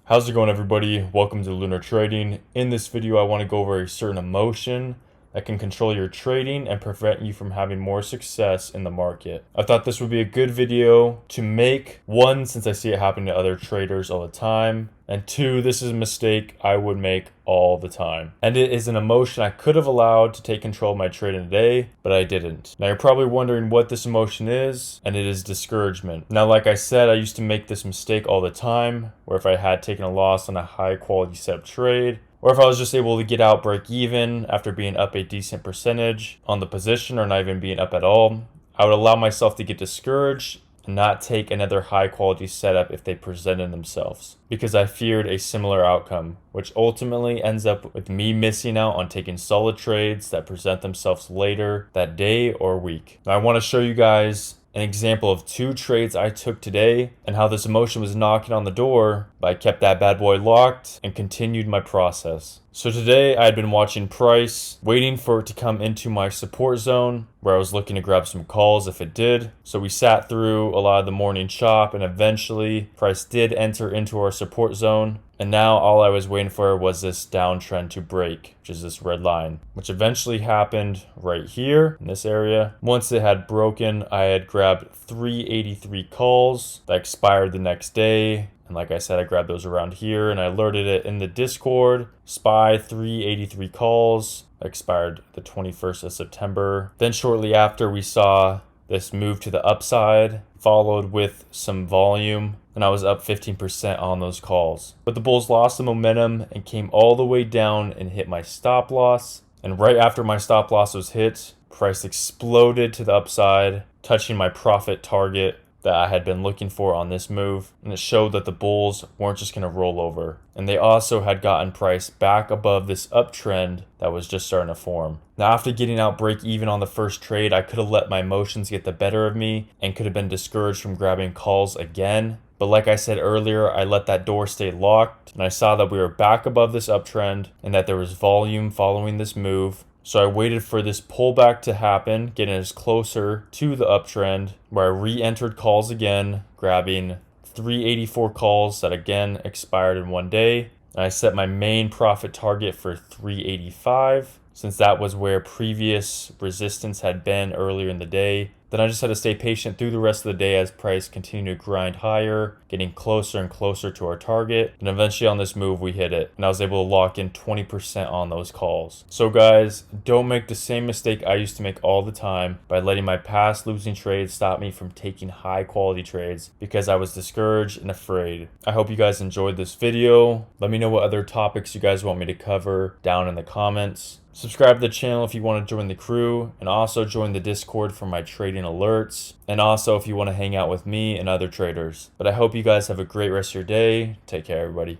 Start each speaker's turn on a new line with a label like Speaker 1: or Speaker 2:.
Speaker 1: How's it going, everybody? Welcome to Lunar Trading. In this video, I want to go over a certain emotion that can control your trading and prevent you from having more success in the market. I thought this would be a good video to make. One, since I see it happen to other traders all the time. And two, this is a mistake I would make all the time. And it is an emotion I could have allowed to take control of my trading today, but I didn't. Now you're probably wondering what this emotion is, and it is discouragement. Now, like I said, I used to make this mistake all the time, where if I had taken a loss on a high quality setup trade, or if I was just able to get out break even after being up a decent percentage on the position or not even being up at all, I would allow myself to get discouraged and not take another high quality setup if they presented themselves, because I feared a similar outcome, which ultimately ends up with me missing out on taking solid trades that present themselves later that day or week. Now I want to show you guys an example of two trades I took today and how this emotion was knocking on the door, but I kept that bad boy locked and continued my process. So today I had been watching price, waiting for it to come into my support zone where I was looking to grab some calls if it did. So we sat through a lot of the morning chop and eventually price did enter into our support zone. And now all I was waiting for was this downtrend to break, which is this red line, which eventually happened right here in this area. Once it had broken, I had grabbed 383 calls that expired the next day. And like I said, I grabbed those around here and I alerted it in the Discord. SPY 383 calls expired the 21st of September. Then shortly after, we saw this move to the upside, followed with some volume, and I was up 15% on those calls. But the bulls lost the momentum and came all the way down and hit my stop loss. And right after my stop loss was hit, price exploded to the upside, touching my profit target that I had been looking for on this move, and it showed that the bulls weren't just going to roll over, and they also had gotten price back above this uptrend that was just starting to form. Now after getting out break even on the first trade, I could have let my emotions get the better of me and could have been discouraged from grabbing calls again, but like I said earlier, I let that door stay locked, and I saw that we were back above this uptrend and that there was volume following this move. So I waited for this pullback to happen, getting us closer to the uptrend, where I re-entered calls again, grabbing 384 calls that again expired in one day. And I set my main profit target for 385, since that was where previous resistance had been earlier in the day. Then I just had to stay patient through the rest of the day as price continued to grind higher, getting closer and closer to our target. And eventually on this move, we hit it. And I was able to lock in 20% on those calls. So guys, don't make the same mistake I used to make all the time by letting my past losing trades stop me from taking high quality trades because I was discouraged and afraid. I hope you guys enjoyed this video. Let me know what other topics you guys want me to cover down in the comments. Subscribe to the channel if you want to join the crew, and also join the Discord for my trading alerts, and also if you want to hang out with me and other traders. But I hope you guys have a great rest of your day. Take care, everybody.